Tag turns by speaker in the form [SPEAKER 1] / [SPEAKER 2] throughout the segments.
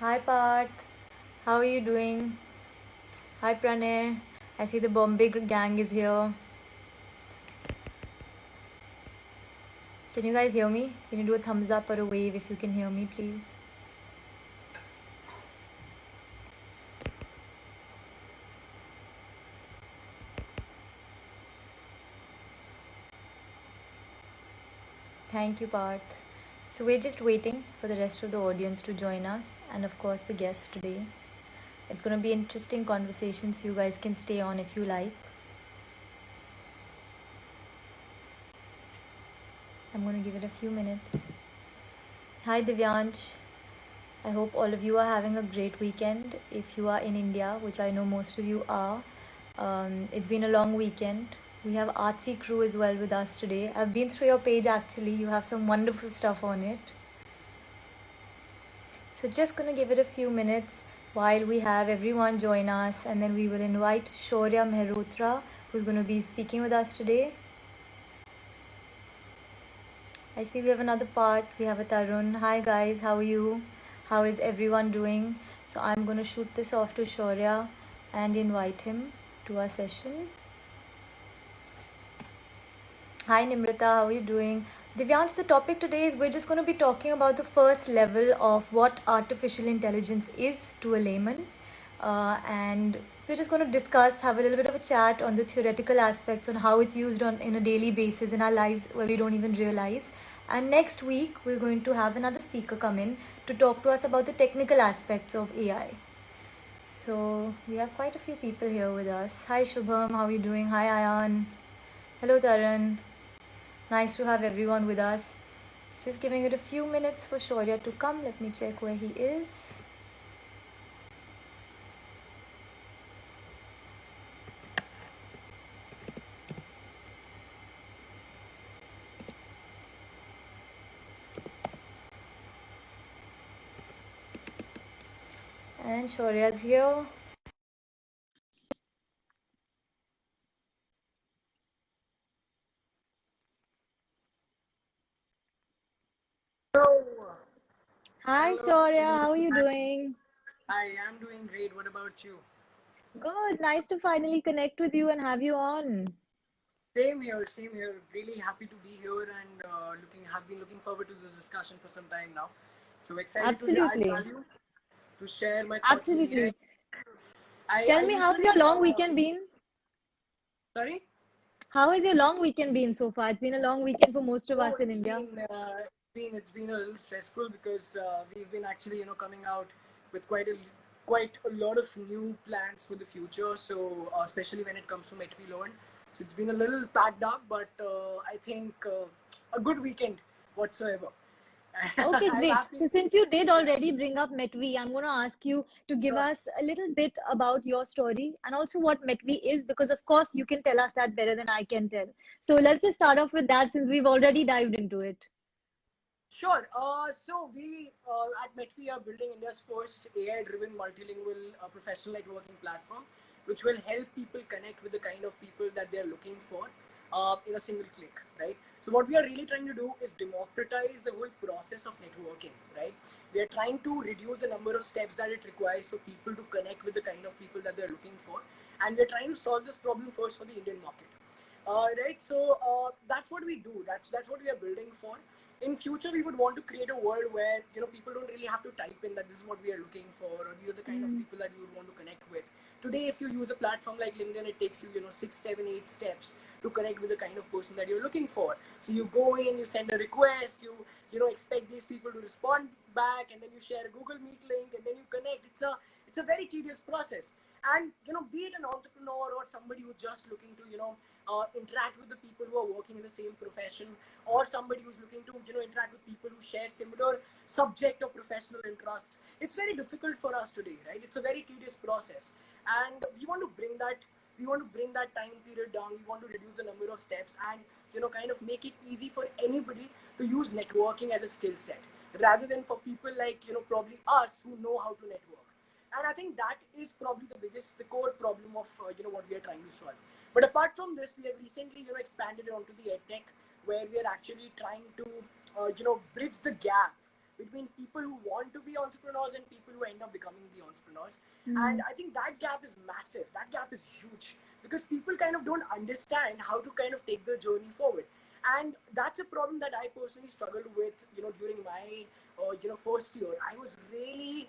[SPEAKER 1] Hi Parth, how are you doing? Hi Pranay, I see the Bombay gang is here. Can you guys hear me? Can you do a thumbs up or a wave if you can hear me, please? Thank you, Parth. So we're just waiting for the rest of the audience to join us, and of course the guests today. It's going to be interesting conversations. You guys can stay on if you like. I'm going to give it a few minutes. Hi Divyansh. I hope all of you are having a great weekend. If you are in India, which I know most of you are, it's been a long weekend. We have Artsy Crew as well with us today. I've been through your page actually. You have some wonderful stuff on it. So just gonna give it a few minutes while we have everyone join us, and then we will invite Shaurya Mehrotra, who's gonna be speaking with us today. I see we have another part. We have a Tarun. Hi guys, how are you? How is everyone doing? So I'm gonna shoot this off to Shaurya and invite him to our session. Hi Nimrita, how are you doing? Divyansh, the topic today is we're just going to be talking about the first level of what artificial intelligence is to a layman. And we're just going to discuss, have a little bit of a chat on the theoretical aspects on how it's used in a daily basis in our lives where we don't even realize. And next week, we're going to have another speaker come in to talk to us about the technical aspects of AI. So we have quite a few people here with us. Hi Shubham, how are you doing? Hi Ayan. Hello Taran. Nice to have everyone with us. Just giving it a few minutes for Shaurya to come. Let me check where he is. And Shaurya's here.
[SPEAKER 2] Hello.
[SPEAKER 1] Hi
[SPEAKER 2] Hello.
[SPEAKER 1] Shaurya, how are you doing?
[SPEAKER 2] I am doing great. What about you?
[SPEAKER 1] Good. Nice to finally connect with you and have you on.
[SPEAKER 2] Same here. Same here. Really happy to be here and have been looking forward to this discussion for some time now. So excited to add
[SPEAKER 1] Absolutely.
[SPEAKER 2] value to share my thoughts in AI.
[SPEAKER 1] Absolutely.
[SPEAKER 2] I
[SPEAKER 1] Tell me, how's
[SPEAKER 2] usually
[SPEAKER 1] your long weekend been?
[SPEAKER 2] sorry.
[SPEAKER 1] How has your long weekend been so far? It's been a long weekend for most of
[SPEAKER 2] Oh,
[SPEAKER 1] us in India.
[SPEAKER 2] it's been a little stressful because we've been actually coming out with quite a lot of new plans for the future. So especially when it comes to Metvi loan, so it's been a little packed up, but I think a good weekend whatsoever.
[SPEAKER 1] Okay,
[SPEAKER 2] I'm
[SPEAKER 1] great.
[SPEAKER 2] happy.
[SPEAKER 1] So since you did
[SPEAKER 2] Yeah,
[SPEAKER 1] already bring up Metvi, I'm going to ask you to give
[SPEAKER 2] sure.
[SPEAKER 1] us a little bit about your story and also what Metvi is, because of course you can tell us that better than I can tell. So let's just start off with that since we've already dived into it.
[SPEAKER 2] Sure. So we at Metfi are building India's first AI-driven multilingual professional networking platform, which will help people connect with the kind of people that they are looking for in a single click, right? So what we are really trying to do is democratize the whole process of networking, right? We are trying to reduce the number of steps that it requires for people to connect with the kind of people that they're looking for, and we're trying to solve this problem first for the Indian market. Right, so that's what we do. That's what we are building for. In future, we would want to create a world where people don't really have to type in that this is what we are looking for, or these are the kind of
[SPEAKER 1] Mm.
[SPEAKER 2] people that we would want to connect with. Today, if you use a platform like LinkedIn, it takes you 6, 7, 8 steps to connect with the kind of person that you're looking for. So you go in, you send a request, you expect these people to respond back, and then you share a Google Meet link, and then you connect. It's a very tedious process. And be it an entrepreneur or somebody who's just looking to interact with the people who are working in the same profession, or somebody who's looking to interact with people who share similar subject or professional interests, it's very difficult for us today, right? It's a very tedious process, and we want to bring that time period down. We want to reduce the number of steps, and kind of make it easy for anybody to use networking as a skill set, rather than for people like probably us who know how to network. And I think that is probably the core problem of what we are trying to solve. But apart from this, we have recently expanded it onto the edtech, where we are actually trying to bridge the gap between people who want to be entrepreneurs and people who end up becoming the entrepreneurs. And
[SPEAKER 1] Mm.
[SPEAKER 2] I think that gap is massive. That gap is huge because people kind of don't understand how to kind of take the journey forward. And that's a problem that I personally struggled with, during my, first year. I was really,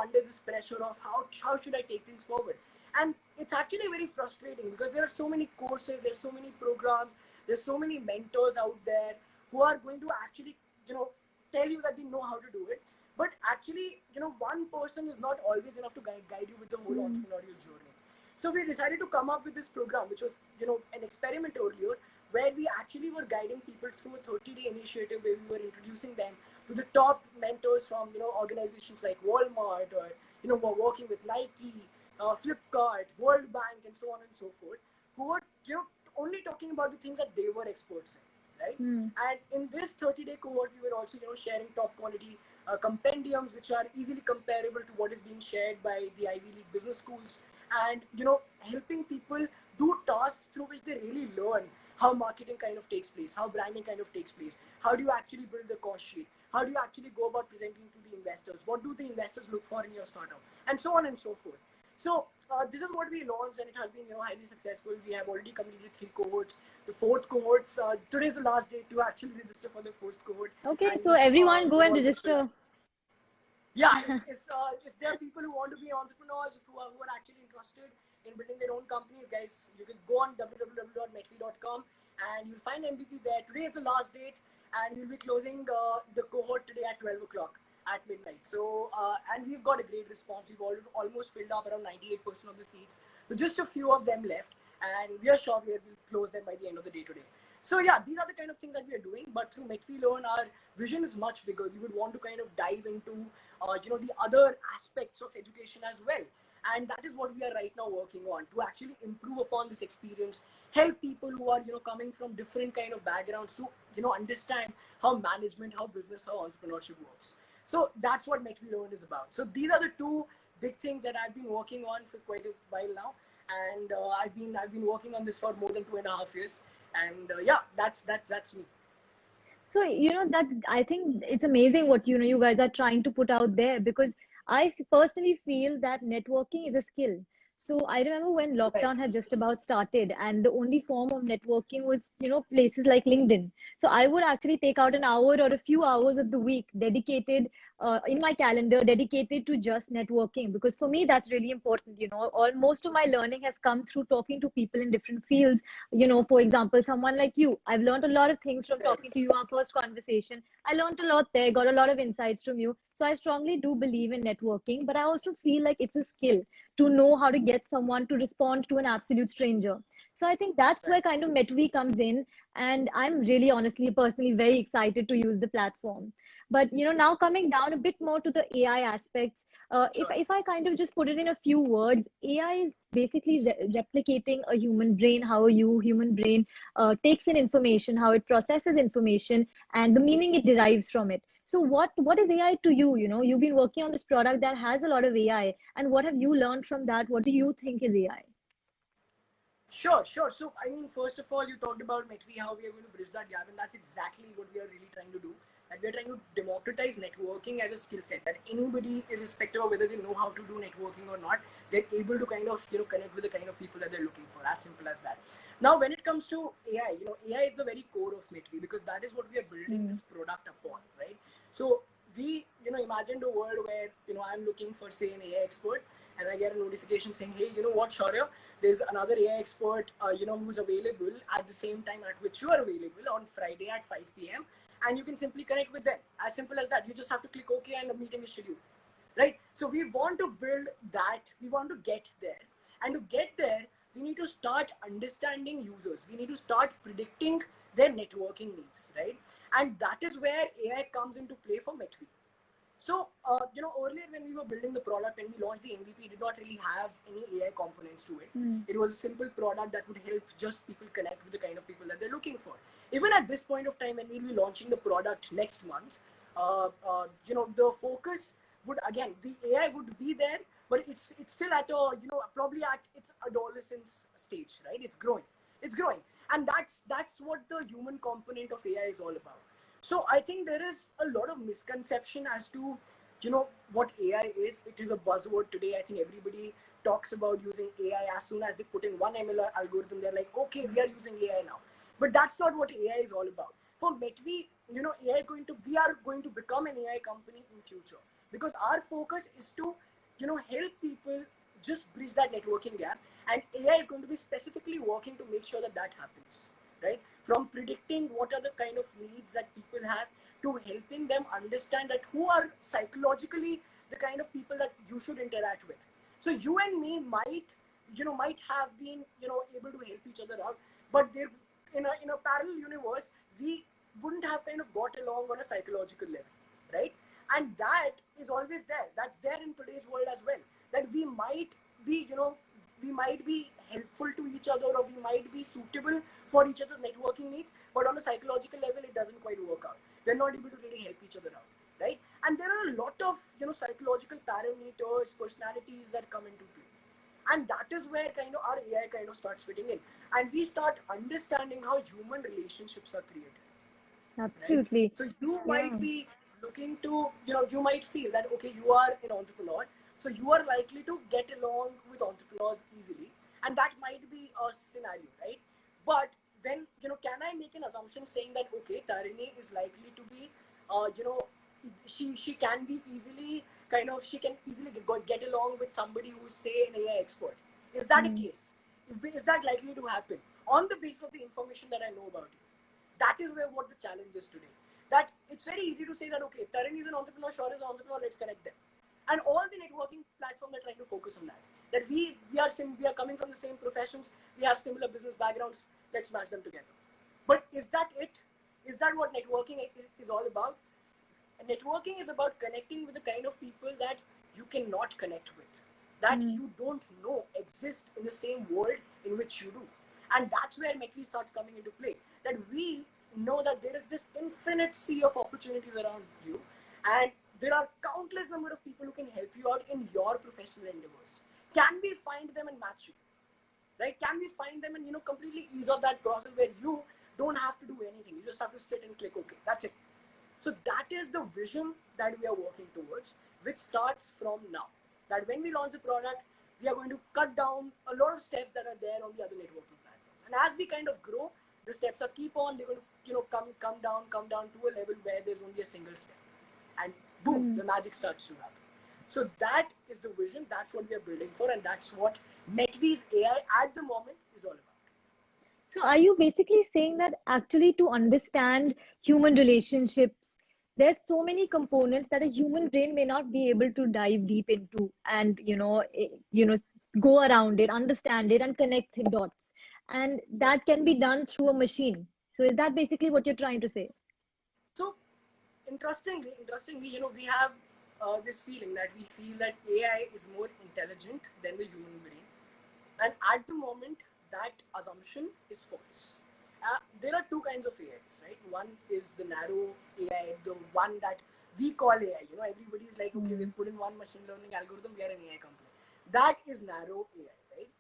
[SPEAKER 2] under this pressure of how should I take things forward. And it's actually very frustrating because there are so many courses, there's so many programs, there's so many mentors out there who are going to actually, tell you that they know how to do it. But actually, one person is not always enough to guide you with the whole
[SPEAKER 1] Mm.
[SPEAKER 2] entrepreneurial journey. So we decided to come up with this program, which was, an experiment earlier, where we actually were guiding people through a 30-day initiative where we were introducing them to the top mentors from, organizations like Walmart, or, were working with Nike, Flipkart, World Bank, and so on and so forth, who were, only talking about the things that they were experts in, right?
[SPEAKER 1] Mm.
[SPEAKER 2] And in this 30-day cohort, we were also, sharing top quality compendiums, which are easily comparable to what is being shared by the Ivy League business schools, and, helping people do tasks through which they really learn how marketing kind of takes place, how branding kind of takes place, how do you actually build the cost sheet, how do you actually go about presenting to the investors, what do the investors look for in your startup, and so on and so forth. So this is what we launched, and it has been, highly successful. We have already completed 3 cohorts. The fourth cohort, today is the last day to actually register for the first cohort,
[SPEAKER 1] Okay,
[SPEAKER 2] and
[SPEAKER 1] so everyone go
[SPEAKER 2] we've
[SPEAKER 1] and
[SPEAKER 2] almost filled up.
[SPEAKER 1] register.
[SPEAKER 2] Yeah, if there are people who want to be entrepreneurs, who are actually interested in building their own companies, guys, you can go on www.metfi.com and you'll find MVP there. Today is the last date, and we'll be closing the cohort today at 12 o'clock at midnight. So and we've got a great response. We've almost filled up around 98% of the seats, so just a few of them left, and we are sure we'll close them by the end of the day today. So yeah, these are the kind of things that we are doing. But through MetFi Learn, our vision is much bigger. We would want to kind of dive into, the other aspects of education as well. And that is what we are right now working on, to actually improve upon this experience, help people who are, coming from different kind of backgrounds to, understand how management, how business, how entrepreneurship works. So that's what MetFi Learn is about. So these are the two big things that I've been working on for quite a while now, and I've been working on this for more than 2.5 years, and yeah, that's me.
[SPEAKER 1] So, that I think it's amazing what, you guys are trying to put out there, because I personally feel that networking is a skill. So I remember when
[SPEAKER 2] Right.
[SPEAKER 1] lockdown had just about started, and the only form of networking was, places like LinkedIn. So I would actually take out an hour or a few hours of the week dedicated, in my calendar, dedicated to just networking, because for me that's really important. All most of my learning has come through talking to people in different fields. For example, someone like you, I've learned a lot of things from
[SPEAKER 2] Right.
[SPEAKER 1] talking to you, our first conversation. I learned a lot there, got a lot of insights from you. So I strongly do believe in networking, but I also feel like it's a skill to know how to get someone to respond to an absolute stranger. So I think that's
[SPEAKER 2] Right.
[SPEAKER 1] where kind of Metvi comes in. And I'm really honestly, personally very excited to use the platform. But now coming down a bit more to the AI aspects,
[SPEAKER 2] Sure.
[SPEAKER 1] if I kind of just put it in a few words, AI is basically replicating a human brain, how a human brain takes in information, how it processes information, and the meaning it derives from it. So what is AI to you? You've been working on this product that has a lot of AI, and what have you learned from that? What do you think is AI?
[SPEAKER 2] Sure, sure. So, I mean, first of all, you talked about Metri, how we are going to bridge that gap, and that's exactly what we are really trying to do. That we are trying to democratize networking as a skill set. That anybody, irrespective of whether they know how to do networking or not, they're able to kind of, connect with the kind of people that they're looking for. As simple as that. Now, when it comes to AI, AI is the very core of Metri, because that is what we are building
[SPEAKER 1] Hmm.
[SPEAKER 2] this product upon, right? So we, imagined a world where, I'm looking for, say, an AI expert, and I get a notification saying, hey, you know what, Shaurya, there's another AI expert, who's available at the same time at which you are available on Friday at 5 p.m. And you can simply connect with them. As simple as that. You just have to click OK and the meeting is scheduled. Right? So we want to build that. We want to get there. And to get there, we need to start understanding users. We need to start predicting their networking needs. Right? And that is where AI comes into play for Metri. So, earlier when we were building the product, when we launched the MVP, it did not really have any AI components to it.
[SPEAKER 1] Hmm.
[SPEAKER 2] It was a simple product that would help just people connect with the kind of people that they're looking for. Even at this point of time, when we'll be launching the product next month, the focus would, again, the AI would be there, but it's still at a, probably at its adolescence stage, right? It's growing, and that's what the human component of AI is all about. So I think there is a lot of misconception as to, what AI is. It is a buzzword today. I think everybody talks about using AI. As soon as they put in one ML algorithm, they're like, okay, we are using AI now. But that's not what AI is all about. For Metvi, we are going to become an AI company in future, because our focus is to, help people just bridge that networking gap. And AI is going to be specifically working to make sure that that happens, right? From predicting what are the kind of needs that people have, to helping them understand that who are psychologically the kind of people that you should interact with. So you and me might have been, able to help each other out, but there, in a parallel universe, we wouldn't have kind of got along on a psychological level, right? And that is always there. That's there in today's world as well. That be, we might be helpful to each other, or we might be suitable for each other's networking needs, but on a psychological level, it doesn't quite work out. We're not able to really help each other out, right? And there are a lot of, psychological parameters, personalities that come into play. And that is where kind of our AI kind of starts fitting in. And we start understanding how human relationships are created, right?
[SPEAKER 1] Absolutely.
[SPEAKER 2] So you
[SPEAKER 1] Yeah.
[SPEAKER 2] might be looking to, you might feel that, okay, you are an entrepreneur, so you are likely to get along with entrepreneurs easily. And that might be a scenario, right? But then, can I make an assumption saying that, okay, Tarini is likely to be, you know, she can be easily she can easily get along with somebody who's, say, an AI expert. Is that a
[SPEAKER 1] Mm.
[SPEAKER 2] case? Is that likely to happen on the basis of the information that I know about you? That is where what the challenge is today. That it's very easy to say that, okay, Taran is an entrepreneur, Shaur is an entrepreneur, let's connect them. And all the networking platforms are trying to focus on that. That we are coming from the same professions, we have similar business backgrounds, let's match them together. But is that it? Is that what networking is all about? Networking is about connecting with the kind of people that you cannot connect with, that
[SPEAKER 1] Mm.
[SPEAKER 2] you don't know exist in the same world in which you do. And that's where Metri starts coming into play. That we know that there is this infinite sea of opportunities around you, and there are countless number of people who can help you out in your professional endeavors. Can we find them and match you? Right? Can we find them and, completely ease off that process where you don't have to do anything? You just have to sit and click OK. That's it. So that is the vision that we are working towards, which starts from now. That when we launch the product, we are going to cut down a lot of steps that are there on the other networking platforms. And as we kind of grow, the steps are keep on. They're going to, come down to a level where there's only a single step, and boom,
[SPEAKER 1] Mm.
[SPEAKER 2] the magic starts to happen. So that is the vision. That's what we are building for, and that's what NetBee's AI at the moment is all about.
[SPEAKER 1] So, are you basically saying that actually to understand human relationships, there's so many components that a human brain may not be able to dive deep into and go around it, understand it, and connect the dots, and
[SPEAKER 2] Right.
[SPEAKER 1] that can be done through a machine. So, is that basically what you're trying to say?
[SPEAKER 2] So interestingly, we have this feeling that we feel that AI is more intelligent than the human brain, and at the moment, that assumption is false. There are two kinds of AIs, right? One is the narrow AI, the one that we call AI. Everybody's like, okay, we
[SPEAKER 1] Mm.
[SPEAKER 2] put in one machine learning algorithm, we are an AI company. That is narrow AI, right?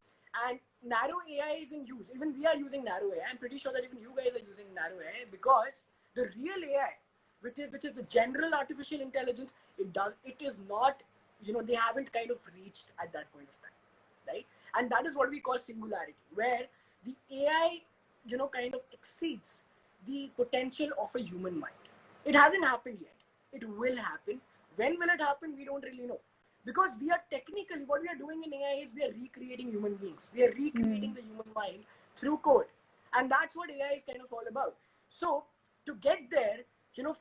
[SPEAKER 2] And narrow AI is in use. Even we are using narrow AI. I'm pretty sure that even you guys are using narrow AI, because the real AI, which is the general artificial intelligence, it is not, they haven't kind of reached at that point of time, right? And that is what we call singularity, where the AI, kind of exceeds the potential of a human mind. It hasn't happened yet. It will happen. When will it happen? We don't really know, because we are technically, what we are doing in AI is we are recreating human beings. We are recreating
[SPEAKER 1] Mm.
[SPEAKER 2] the human mind through code, and that's what AI is kind of all about. So to get there,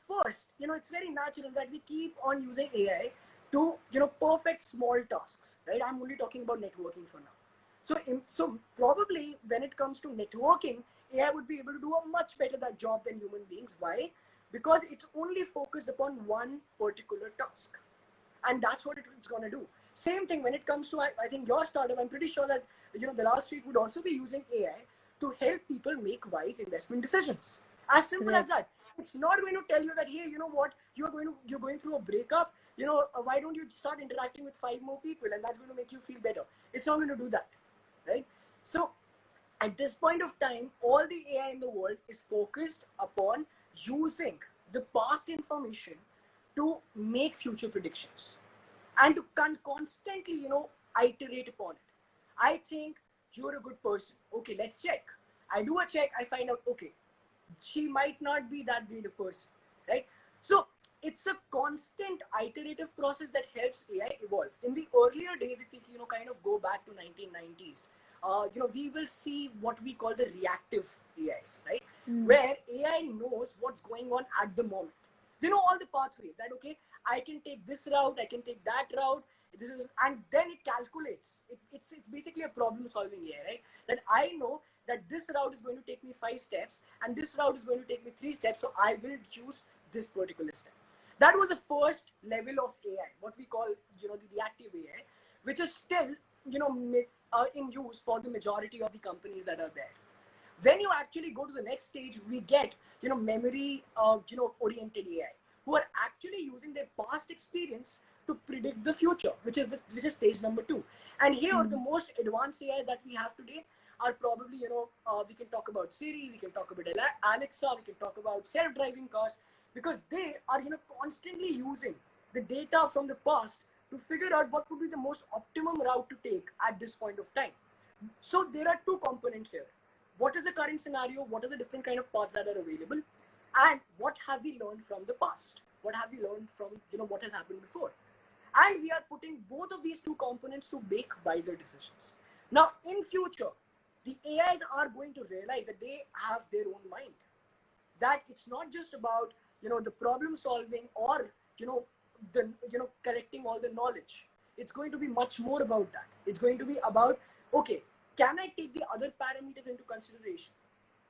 [SPEAKER 2] first, it's very natural that we keep on using AI to, perfect small tasks, right? I'm only talking about networking for now. So probably when it comes to networking, AI would be able to do a much better that job than human beings. Why? Because it's only focused upon one particular task, and that's what it's going to do. Same thing when it comes to, I think your startup. I'm pretty sure that, Dalalstreet would also be using AI to help people make wise investment decisions. As simple as
[SPEAKER 1] Correct.
[SPEAKER 2] that. It's not going to tell you that, hey, you know what, you're going through a breakup. Why don't you start interacting with 5 more people, and that's going to make you feel better. It's not going to do that, right? So at this point of time, all the AI in the world is focused upon using the past information to make future predictions and to constantly, iterate upon it. I think you're a good person. Okay, let's check. I do a check, I find out, okay, she might not be that great a person, right? So it's a constant iterative process that helps AI evolve. In the earlier days, if we kind of go back to 1990s, we will see what we call the reactive AIs, right? Where AI knows what's going on at the moment. They know all the pathways. That okay, I can take this route, I can take that route. This is, and then it calculates. It's basically a problem-solving AI, right? That I know that this route is going to take me 5 steps, and this route is going to take me 3 steps. So I will choose this particular step. That was the first level of AI, what we call the reactive AI, which is still in use for the majority of the companies that are there. When you actually go to the next stage, we get memory oriented AI, who are actually using their past experience to predict the future, which is stage number 2. And here the most advanced AI that we have today are probably we can talk about Siri, we can talk about Alexa, we can talk about self-driving cars, because they are constantly using the data from the past to figure out what would be the most optimum route to take at this point of time. So there are two components here. What is the current scenario? What are the different kind of paths that are available? And what have we learned from the past? What have we learned from what has happened before? And we are putting both of these two components to make wiser decisions. Now, in future, the AIs are going to realize that they have their own mind. That it's not just about the problem solving or the collecting all the knowledge. It's going to be much more about that. It's going to be about, okay, can I take the other parameters into consideration?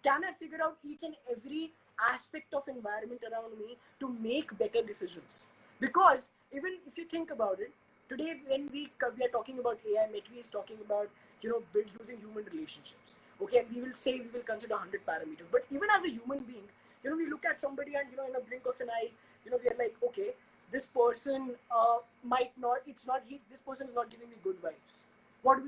[SPEAKER 2] Can I figure out each and every aspect of environment around me to make better decisions? Because even if you think about it, today when we are talking about AI, Metri is talking about using human relationships. Okay, and we will say we will consider 100 parameters. But even as a human being, we look at somebody and in a blink of an eye, we are like, okay, this person might not. It's not. This person is not giving me good vibes. What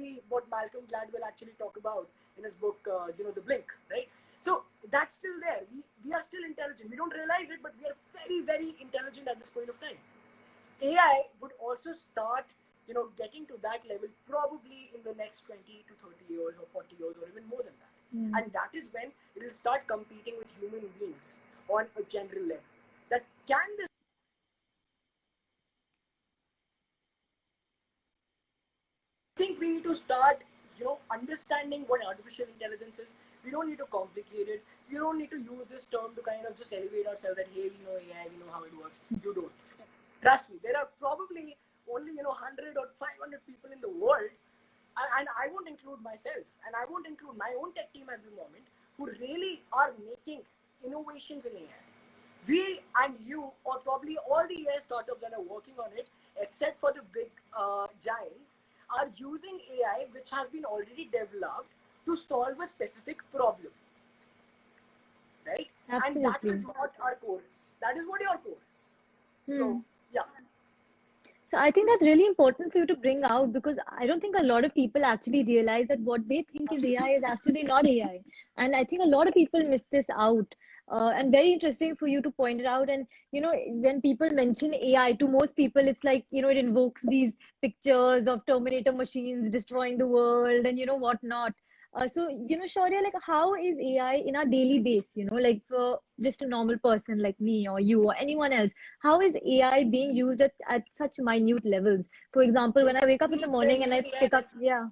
[SPEAKER 2] Malcolm Gladwell actually talk about in his book, The Blink, right? So that's still there. We are still intelligent. We don't realize it, but we are very, very intelligent at this point of time. AI would also start, getting to that level probably in the next 20 to 30 years or 40 years or even more than that. And that is when it will start competing with human beings on a general level. That can this think we need to start, understanding what artificial intelligence is. We don't need to complicate it. You don't need to use this term to kind of just elevate ourselves that, hey, we know AI, we know how it works. You don't. Trust me, there are probably only 100 or 500 people in the world, and I won't include myself, and I won't include my own tech team at the moment, who really are making innovations in AI. We and you, or probably all the AI startups that are working on it, except for the big giants, are using AI which has been already developed to solve a specific problem, right? And that
[SPEAKER 1] Absolutely.
[SPEAKER 2] is what our core is. That is what your core is. So, yeah.
[SPEAKER 1] So I think that's really important for you to bring out, because I don't think a lot of people actually realize that what they think is AI
[SPEAKER 2] Absolutely.
[SPEAKER 1] is actually not AI. And I think a lot of people miss this out. And very interesting for you to point it out. And when people mention AI, to most people, it's like, it invokes these pictures of Terminator machines destroying the world and whatnot. So, Shaurya, like, how is AI in our daily base, like for just a normal person like me or you or anyone else? How is AI being used at such minute levels? For example,
[SPEAKER 2] So
[SPEAKER 1] when I wake up in
[SPEAKER 2] basically,
[SPEAKER 1] the
[SPEAKER 2] we are
[SPEAKER 1] morning and
[SPEAKER 2] using
[SPEAKER 1] I
[SPEAKER 2] AI.
[SPEAKER 1] pick up, yeah,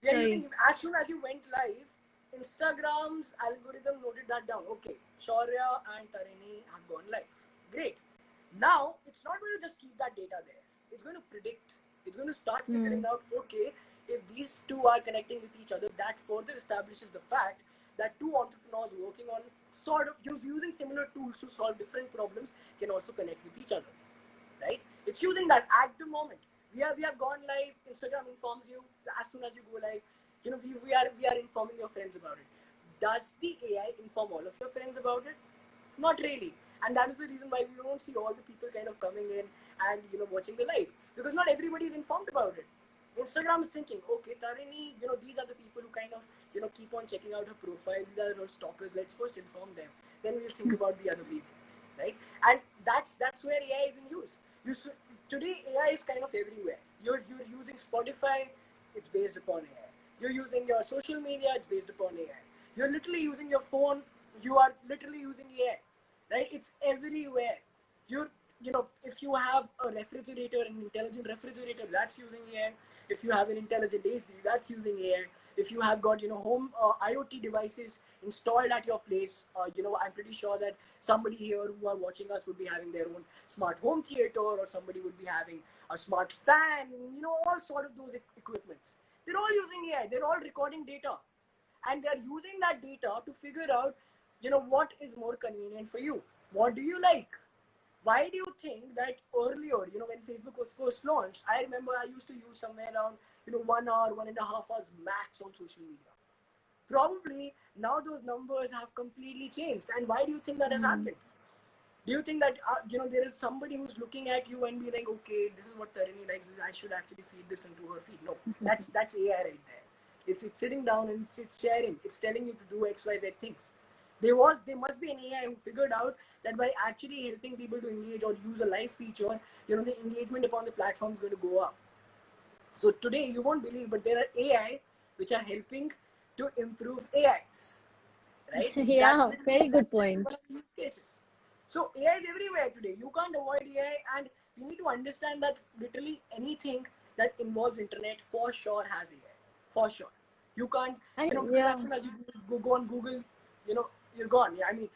[SPEAKER 2] We are
[SPEAKER 1] sorry.
[SPEAKER 2] using, as soon as you went live, Instagram's algorithm noted that down. Okay, Shaurya and Tarini have gone live. Great. Now it's not going to just keep that data there. It's going to predict. It's going to start figuring out. Okay, if these two are connecting with each other, that further establishes the fact that two entrepreneurs working on sort of using similar tools to solve different problems can also connect with each other, right? It's using that at the moment. We have gone live. Instagram informs you as soon as you go live. We are informing your friends about it. Does the AI inform all of your friends about it? Not really. And that is the reason why we don't see all the people kind of coming in and watching the live, because not everybody is informed about it. Instagram is thinking, okay, Tarini, these are the people who kind of keep on checking out her profile. These are her stalkers. Let's first inform them. Then we'll think about the other people. right? And that's where AI is in use. Today AI is kind of everywhere. You're using Spotify, it's based upon AI. You're using your social media, it's based upon AI. You're literally using your phone, you are literally using AI, right? It's everywhere. You're if you have a refrigerator, an intelligent refrigerator, that's using AI. If you have an intelligent AC, that's using AI. If you have got home IoT devices installed at your place, I'm pretty sure that somebody here who are watching us would be having their own smart home theater, or somebody would be having a smart fan, all sort of those equipments. They're all using AI. They're all recording data, and they're using that data to figure out what is more convenient for you. What do you like? Why do you think that earlier, when Facebook was first launched, I remember I used to use somewhere around 1 hour, 1.5 hours max on social media. Probably now those numbers have completely changed. And why do you think that has happened? Do you think that there is somebody who's looking at you and be like, okay, this is what Tarini likes, I should actually feed this into her feed? No, that's AI right there. It's sitting down and it's sharing. It's telling you to do XYZ things. There must be an AI who figured out that by actually helping people to engage or use a live feature, the engagement upon the platform is going to go up. So today you won't believe, but there are AI which are helping to improve AIs, right? That's
[SPEAKER 3] Yeah,
[SPEAKER 2] literally
[SPEAKER 3] very good
[SPEAKER 2] one
[SPEAKER 3] point.
[SPEAKER 2] of the use cases. So AI is everywhere today. You can't avoid AI, and you need to understand that literally anything that involves internet for sure has AI. For sure. You can't,
[SPEAKER 3] And
[SPEAKER 2] because as
[SPEAKER 3] yeah,
[SPEAKER 2] soon as you go on Google, you're gone. Yeah, I mean,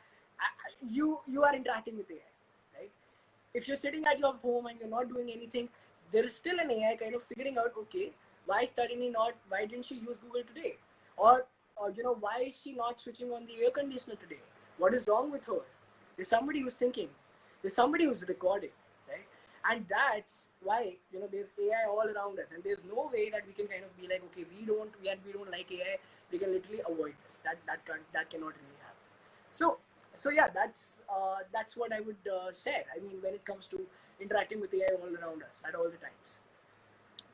[SPEAKER 2] you are interacting with AI, right? If you're sitting at your home and you're not doing anything, there is still an AI kind of figuring out, okay, why is Tarini not, why didn't she use Google today? Or why is she not switching on the air conditioner today? What is wrong with her? There's somebody who's thinking. There's somebody who's recording, right? And that's why, there's AI all around us. And there's no way that we can kind of be like, okay, we don't like AI. We can literally avoid this. That cannot really happen. So yeah, that's what I would share. I mean, when it comes to interacting with AI all around us at all the times.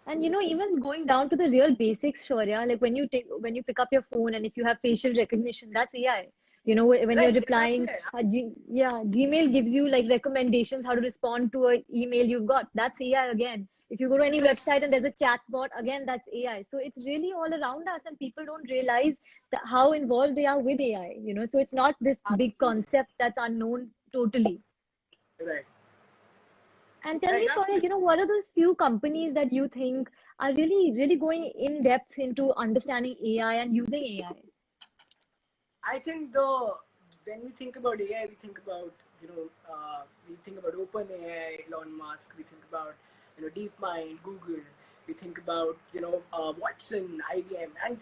[SPEAKER 3] and even going down to the real basics, Shaurya, like when you pick up your phone and if you have facial recognition, that's AI. When you're
[SPEAKER 2] Right? Yeah, that's
[SPEAKER 3] replying,
[SPEAKER 2] it.
[SPEAKER 3] yeah, Gmail gives you like recommendations how to respond to a email you've got. That's AI again. If you go to any
[SPEAKER 2] Exactly.
[SPEAKER 3] website and there's a chat bot, again, that's AI. So it's really all around us, and people don't realize that how involved they are with AI. So it's not this big
[SPEAKER 2] Absolutely.
[SPEAKER 3] concept that's unknown totally.
[SPEAKER 2] Right.
[SPEAKER 3] And tell
[SPEAKER 2] Right.
[SPEAKER 3] me, Shaurya,
[SPEAKER 2] Absolutely.
[SPEAKER 3] what are those few companies that you think are really, really going in depth into understanding AI and using AI?
[SPEAKER 2] I think when we think about AI, we think about we think about OpenAI, Elon Musk. We think about DeepMind, Google. We think about Watson, IBM, and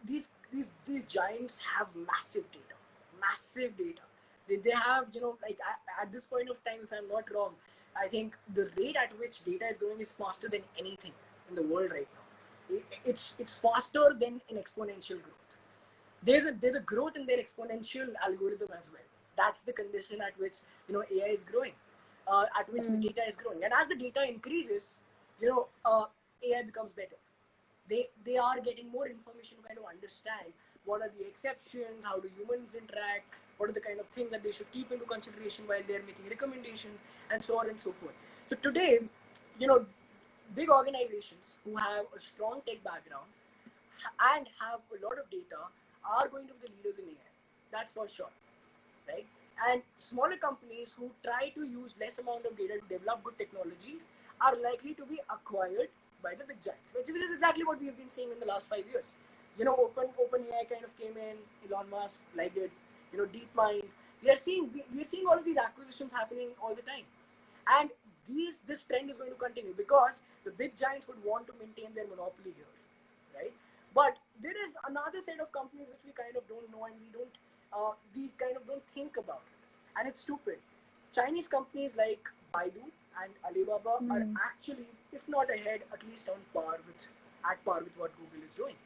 [SPEAKER 2] these giants have massive data. They have like at this point of time, if I'm not wrong, I think the rate at which data is growing is faster than anything in the world right now. It's faster than an exponential growth. There's a growth in their exponential algorithm as well. That's the condition at which AI is growing, at which the
[SPEAKER 3] Hmm.
[SPEAKER 2] data is growing, and as the data increases, AI becomes better. They are getting more information to kind of understand what are the exceptions, how do humans interact, what are the kind of things that they should keep into consideration while they're making recommendations, and so on and so forth. So today, you know big organizations who have a strong tech background and have a lot of data are going to be the leaders in AI. That's for sure, right? And smaller companies who try to use less amount of data to develop good technologies are likely to be acquired by the big giants, which is exactly what we have been seeing in the last 5 years. OpenAI kind of came in, Elon Musk liked it, DeepMind. We are seeing all of these acquisitions happening all the time, and this trend is going to continue because the big giants would want to maintain their monopoly here, right? But there is another set of companies which we kind of don't know, and we kind of don't think about it, and it's stupid. Chinese companies like Baidu and Alibaba are
[SPEAKER 3] Hmm.
[SPEAKER 2] actually, if not ahead, at least on par with at par with what Google is doing.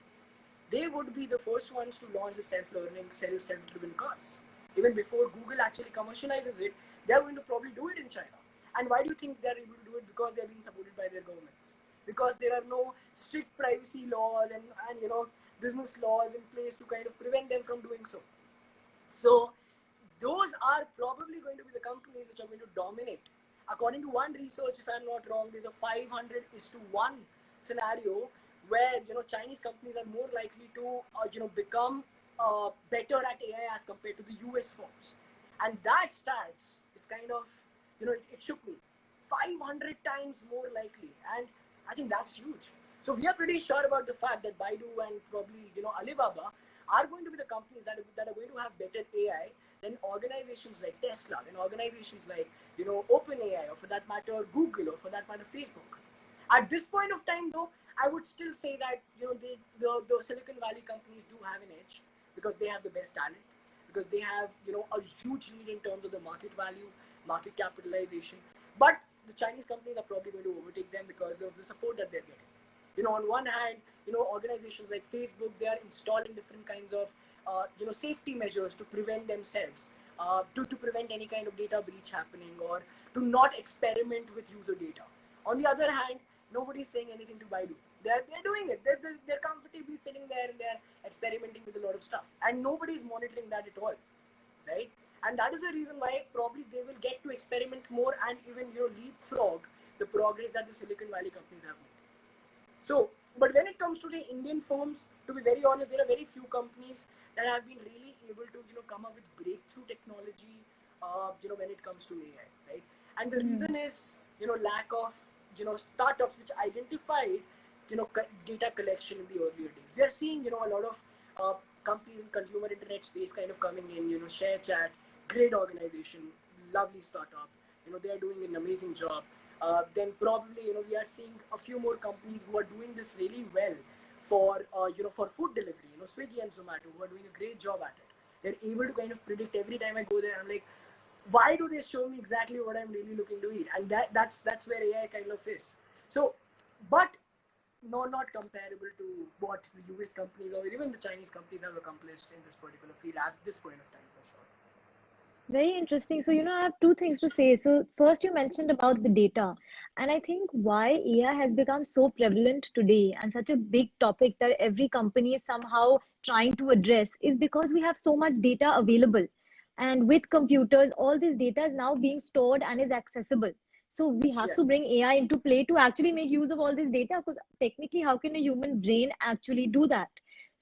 [SPEAKER 2] They would be the first ones to launch the self-learning, self-driven cars. Even before Google actually commercializes it, they're going to probably do it in China. And why do you think they're able to do it? Because they're being supported by their governments. Because there are no strict privacy laws and business laws in place to kind of prevent them from doing so. So those are probably going to be the companies which are going to dominate. According to one research, if I'm not wrong, there's a 500:1 scenario where Chinese companies are more likely to become better at AI as compared to the US firms, and that stats is kind of it shook me. 500 times more likely, and I think that's huge. So we are pretty sure about the fact that Baidu and probably Alibaba are going to be the companies that are going to have better AI than organizations like Tesla, than organizations like OpenAI, or for that matter Google, or for that matter Facebook. At this point of time, though, I would still say that the Silicon Valley companies do have an edge because they have the best talent, because they have a huge lead in terms of the market value, market capitalization. But the Chinese companies are probably going to overtake them because of the support that they're getting. On one hand, organizations like Facebook, they are installing different kinds of safety measures to prevent themselves, to prevent any kind of data breach happening, or to not experiment with user data. On the other hand, nobody's saying anything to Baidu. They're doing it. They're comfortably sitting there and they're experimenting with a lot of stuff, and nobody's monitoring that at all, right? And that is the reason why probably they will get to experiment more and even leapfrog the progress that the Silicon Valley companies have made. So, but when it comes to the Indian firms, to be very honest, there are very few companies that have been really able to come up with breakthrough technology, when it comes to AI, right? And the reason is lack of startups which identified data collection in the earlier days. We are seeing a lot of companies in consumer internet space kind of coming in. ShareChat, great organization, lovely startup. They are doing an amazing job. Then probably we are seeing a few more companies who are doing this really well for for food delivery. Swiggy and Zomato, who are doing a great job at it. They're able to kind of predict every time I go there. I'm like, why do they show me exactly what I'm really looking to eat? And that's where AI kind of is. So, but no, not comparable to what the US companies or even the Chinese companies have accomplished in this particular field at this point of time, for sure.
[SPEAKER 3] Very interesting. So, I have two things to say. So, first, you mentioned about the data. And I think why AI has become so prevalent today and such a big topic that every company is somehow trying to address is because we have so much data available. And with computers, all this data is now being stored and is accessible. So, we have
[SPEAKER 2] Yeah.
[SPEAKER 3] to bring AI into play to actually make use of all this data because technically, how can a human brain actually do that?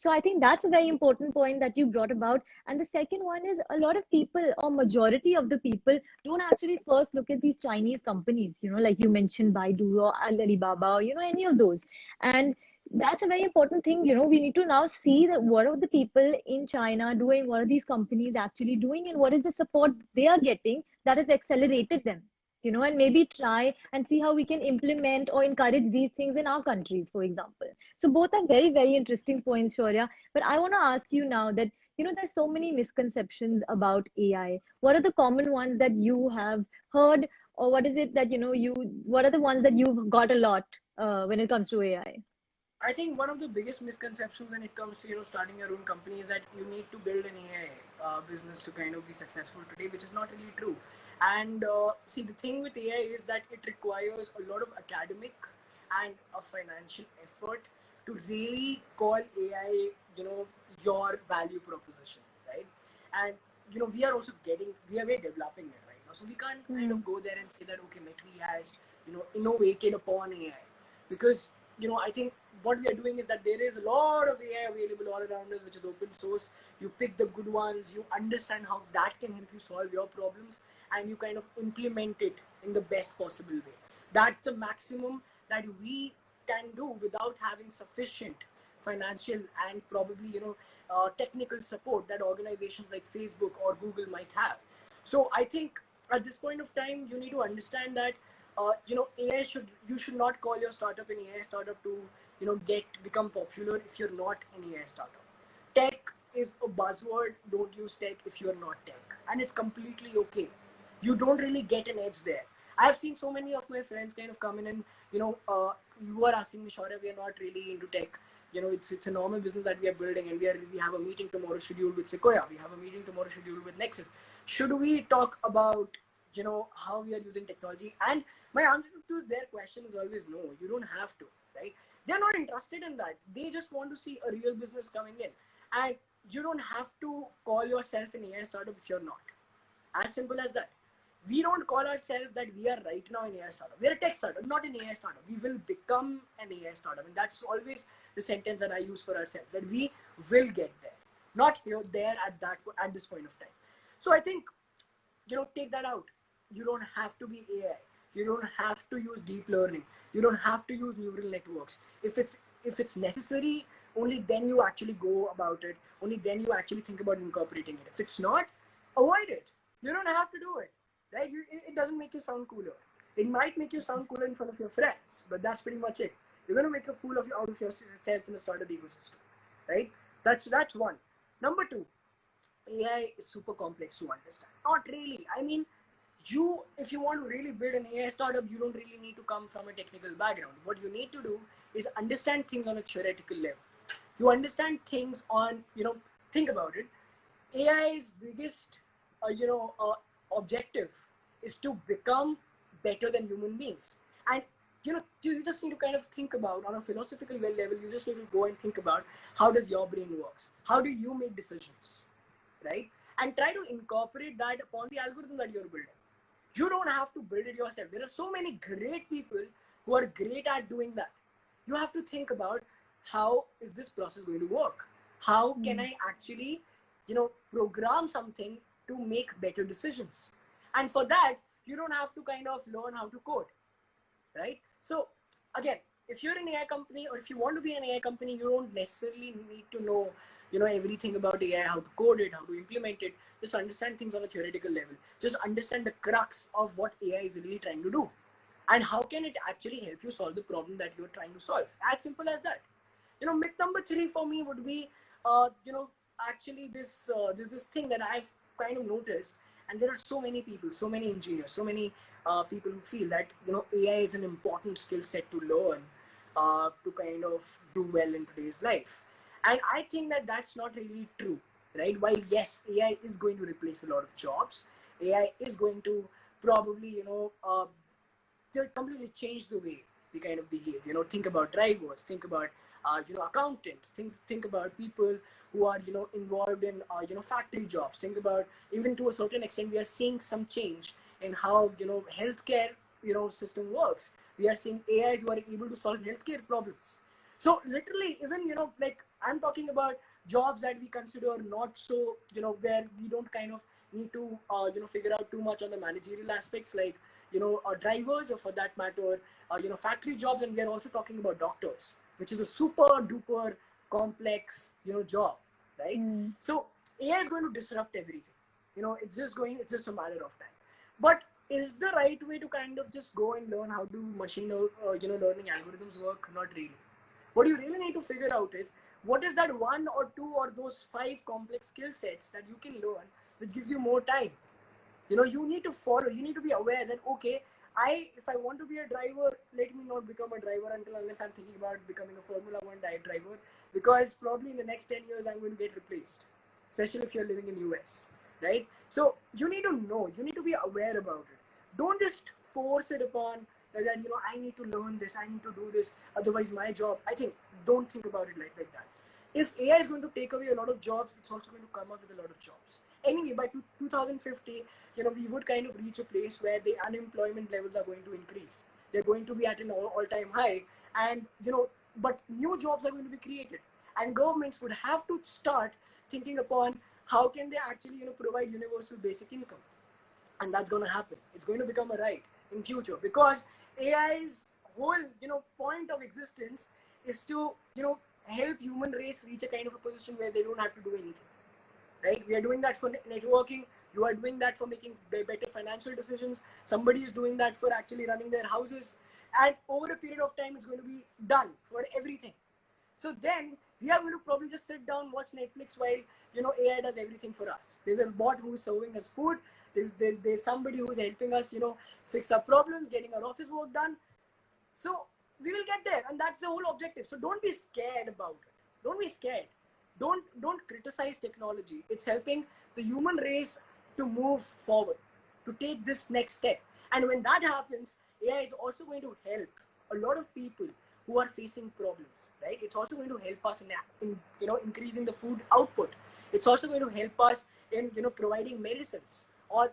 [SPEAKER 3] So I think that's a very important point that you brought about. And the second one is a lot of people or majority of the people don't actually first look at these Chinese companies, like you mentioned Baidu or Alibaba, or, any of those. And that's a very important thing. We need to now see that what are the people in China doing, what are these companies actually doing, and what is the support they are getting that has accelerated them. And maybe try and see how we can implement or encourage these things in our countries, for example. So both are very, very interesting points, Shaurya. But I want to ask you now that, there's so many misconceptions about AI. What are the common ones that you have heard, or what is it that, what are the ones that you've got a lot when it comes to AI?
[SPEAKER 2] I think one of the biggest misconceptions when it comes to starting your own company is that you need to build an AI business to kind of be successful today, which is not really true. And see, the thing with AI is that it requires a lot of academic and a financial effort to really call AI, your value proposition, right? And we're developing it right now, so we can't kind
[SPEAKER 3] Hmm.
[SPEAKER 2] of go there and say that okay, Metri has innovated upon AI, because I think what we are doing is that there is a lot of AI available all around us, which is open source. You pick the good ones, you understand how that can help you solve your problems, and you kind of implement it in the best possible way. That's the maximum that we can do without having sufficient financial and probably technical support that organizations like Facebook or Google might have. So I think at this point of time, you need to understand that AI you should not call your startup an AI startup to become popular if you're not an AI startup. Tech is a buzzword. Don't use tech if you're not tech, and it's completely okay. You don't really get an edge there. I've seen so many of my friends kind of come in and you are asking me, Shaurya, we are not really into tech. It's a normal business that we are building, and we have a meeting tomorrow scheduled with Sequoia. We have a meeting tomorrow scheduled with Nexus. Should we talk about how we are using technology? And my answer to their question is always no. You don't have to, right? They're not interested in that. They just want to see a real business coming in, and you don't have to call yourself an AI startup if you're not. As simple as that. We don't call ourselves that we are right now an AI startup. We're a tech startup, not an AI startup. We will become an AI startup. And that's always the sentence that I use for ourselves, that we will get there. Not here, there at this point of time. So I think, take that out. You don't have to be AI. You don't have to use deep learning. You don't have to use neural networks. If it's necessary, only then you actually go about it. Only then you actually think about incorporating it. If it's not, avoid it. You don't have to do it, right? It doesn't make you sound cooler. It might make you sound cooler in front of your friends, but that's pretty much it. You're gonna make a fool of you out of yourself in the startup ecosystem, right? That's one. Number two, AI is super complex to understand. Not really. I mean, if you want to really build an AI startup, you don't really need to come from a technical background. What you need to do is understand things on a theoretical level. You understand things on, think about it. AI's biggest, objective is to become better than human beings. And, you just need to kind of think about on a philosophical level, you just need to go and think about how does your brain works? How do you make decisions, right? And try to incorporate that upon the algorithm that you're building. You don't have to build it yourself. There are so many great people who are great at doing that. You have to think about how is this process going to work? How can I actually, program something to make better decisions? And for that, you don't have to kind of learn how to code, right? So again, if you're an AI company or if you want to be an AI company, you don't necessarily need to know, everything about AI, how to code it, how to implement it. Just understand things on a theoretical level. Just understand the crux of what AI is really trying to do. And how can it actually help you solve the problem that you're trying to solve? As simple as that. Myth number three for me would be, actually there's this thing that I've kind of noticed, and there are so many people, so many engineers, so many people who feel that AI is an important skill set to learn to kind of do well in today's life. And I think that that's not really true, right? While yes, AI is going to replace a lot of jobs, AI is going to probably completely change the way we kind of behave. Think about drivers, think about accountants, think about people who are involved in factory jobs. Think about, even to a certain extent, we are seeing some change in how healthcare system works. We are seeing AIs who are able to solve healthcare problems. So literally, even like I'm talking about jobs that we consider not so where we don't kind of need to figure out too much on the managerial aspects, like drivers, or for that matter factory jobs. And we are also talking about doctors, which is a super duper complex job, right? So AI is going to disrupt everything. It's just a matter of time. But is the right way to kind of just go and learn how to machine learning algorithms work? Not really. What you really need to figure out is, what is that one or two or those five complex skill sets that you can learn, which gives you more time. You need to follow, you need to be aware that, okay, if I want to be a driver, let me not become a driver unless I'm thinking about becoming a Formula 1 driver, because probably in the next 10 years I'm going to get replaced, especially if you're living in US, right? So you need to know, you need to be aware about it. Don't just force it upon that, I need to learn this, I need to do this, otherwise my job. I think, don't think about it like that. If AI is going to take away a lot of jobs, it's also going to come up with a lot of jobs. Anyway, by 2050, we would kind of reach a place where the unemployment levels are going to increase. They're going to be at an all-time high, and but new jobs are going to be created, and governments would have to start thinking upon how can they actually provide universal basic income. And that's going to happen. It's going to become a right in future, because AI's whole point of existence is to help human race reach a kind of a position where they don't have to do anything, right? We are doing that for networking. You are doing that for making better financial decisions. Somebody is doing that for actually running their houses, and over a period of time it's going to be done for everything. So then we are going to probably just sit down, watch Netflix while AI does everything for us. There's a bot who's serving us food. There's somebody who's helping us fix our problems, getting our office work done. So we will get there, and that's the whole objective. So don't be scared about it. Don't be scared. Don't criticize technology. It's helping the human race to move forward, to take this next step. And when that happens, AI is also going to help a lot of people who are facing problems, right? It's also going to help us in increasing the food output. It's also going to help us in providing medicines or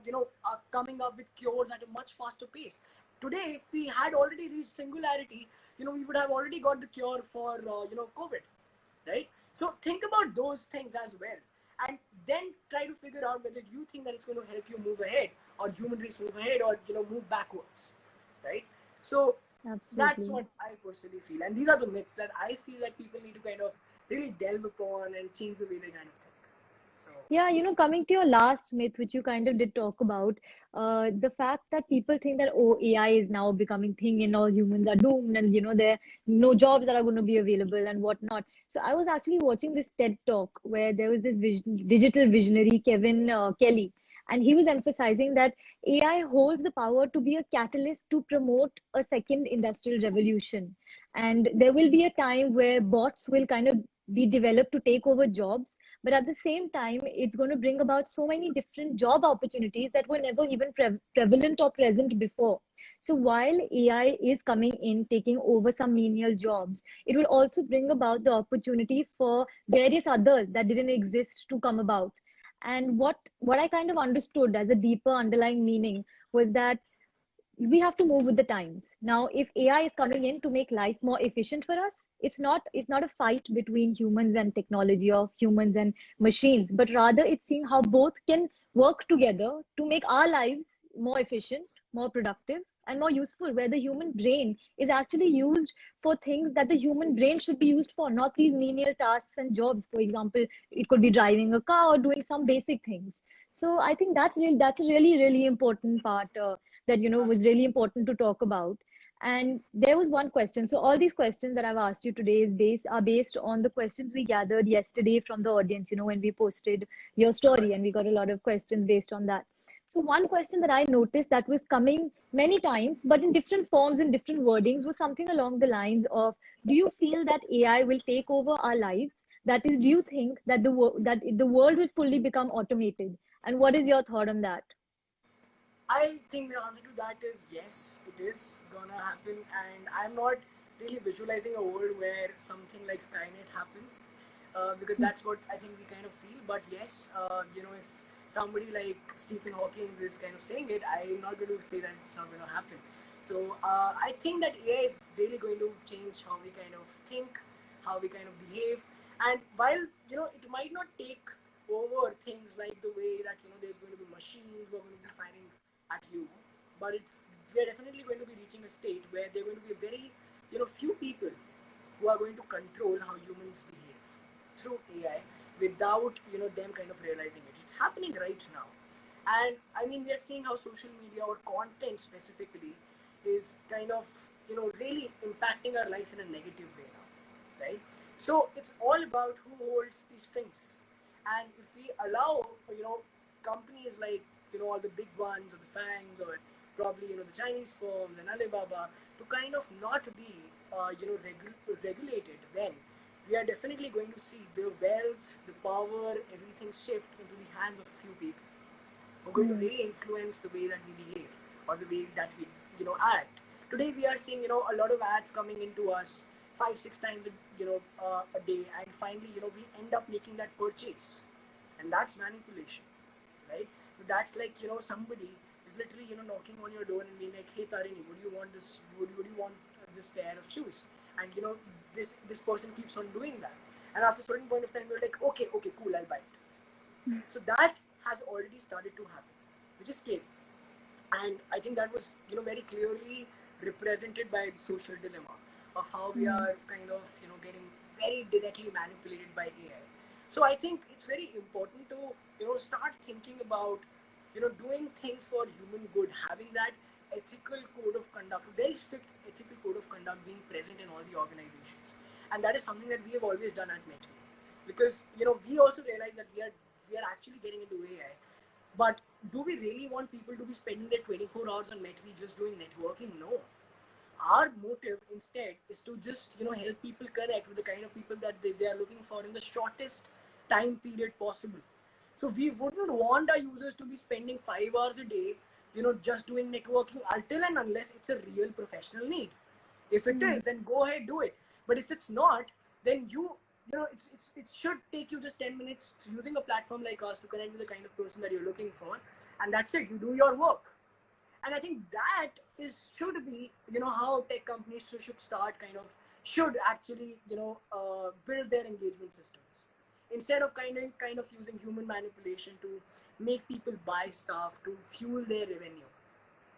[SPEAKER 2] coming up with cures at a much faster pace. Today, if we had already reached singularity, we would have already got the cure for COVID, right? So think about those things as well, and then try to figure out whether you think that it's going to help you move ahead, or human race move ahead, or move backwards, right? So that's
[SPEAKER 3] Absolutely.
[SPEAKER 2] what I personally feel, and these are the myths that I feel that people need to kind of really delve upon and change the way they kind of think. So
[SPEAKER 3] Yeah, coming to your last myth, which you kind of did talk about, the fact that people think that, oh, AI is now becoming thing and all humans are doomed, and there are no jobs that are going to be available and whatnot. So I was actually watching this TED talk where there was this digital visionary, Kevin Kelly, and he was emphasizing that AI holds the power to be a catalyst to promote a second industrial revolution. And there will be a time where bots will kind of be developed to take over jobs, but at the same time it's going to bring about so many different job opportunities that were never even prevalent or present before. So while AI is coming in taking over some menial jobs, it will also bring about the opportunity for various others that didn't exist to come about. And what I kind of understood as a deeper underlying meaning was that we have to move with the times. Now, if AI is coming
[SPEAKER 2] correct.
[SPEAKER 3] in to make life more efficient for us, it's not a fight between humans and technology or humans and machines, but rather it's seeing how both can work together to make our lives more efficient, more productive, and more useful, where the human brain is actually used for things that the human brain should be used for, not these menial tasks and jobs. For example, it could be driving a car or doing some basic things. So I think that's a really, really important part that was really important to talk about. And there was one question. So all these questions that I've asked you today are based on the questions we gathered yesterday from the audience, when we posted your
[SPEAKER 2] Sure.
[SPEAKER 3] story, and we got a lot of questions based on that. So one question that I noticed that was coming many times, but in different forms and different wordings, was something along the lines of, do you feel that AI will take over our lives? That is, do you think that the world will fully become automated? And what is your thought on that?
[SPEAKER 2] I think the answer to that is yes, it is gonna happen, and I'm not really visualizing a world where something like Skynet happens, because that's what I think we kind of feel. But yes, if somebody like Stephen Hawking is kind of saying it, I'm not going to say that it's not going to happen. So I think that AI is really going to change how we kind of think, how we kind of behave, and while it might not take over things like the way that there's going to be machines who are going to be fighting at you, but we're definitely going to be reaching a state where there are going to be a very few people who are going to control how humans behave through AI without them kind of realizing it. It's happening right now, and I mean we are seeing how social media or content specifically is kind of really impacting our life in a negative way now, right? So it's all about who holds the strings, and if we allow companies like all the big ones or the fangs or probably the Chinese firms and Alibaba to kind of not be regulated, then we are definitely going to see the wealth, the power, everything shift into the hands of a few people who are going to
[SPEAKER 3] Hmm.
[SPEAKER 2] really influence the way that we behave or the way that we act. Today we are seeing a lot of ads coming into us 5-6 times a day, and finally we end up making that purchase, and that's manipulation, right? So that's like somebody is literally knocking on your door and being like, hey Tarini, would you want this, would you want this pair of shoes? And this person keeps on doing that, and after a certain point of time you're like, okay, okay, cool, I'll buy it. So that has already started to happen, which is scary. And I think that was very clearly represented by the social dilemma of how we
[SPEAKER 3] Hmm.
[SPEAKER 2] are kind of getting very directly manipulated by AI. So I think it's very important to start thinking about doing things for human good, having that ethical code of conduct, very strict ethical code of conduct being present in all the organizations. And that is something that we have always done at Metro, because we also realize that we are actually getting into AI. But do we really want people to be spending their 24 hours on Metvi just doing networking? No. Our motive instead is to just help people connect with the kind of people that they are looking for in the shortest time period possible. So we wouldn't want our users to be spending 5 hours a day just doing networking until and unless it's a real professional need. If it
[SPEAKER 3] Hmm.
[SPEAKER 2] is, then go ahead, do it. But if it's not, then it should take you just 10 minutes using a platform like us to connect with the kind of person that you're looking for, and that's it. You do your work. And I think that should be, how tech companies should start should actually, build their engagement systems instead of kind of using human manipulation to make people buy stuff to fuel their revenue.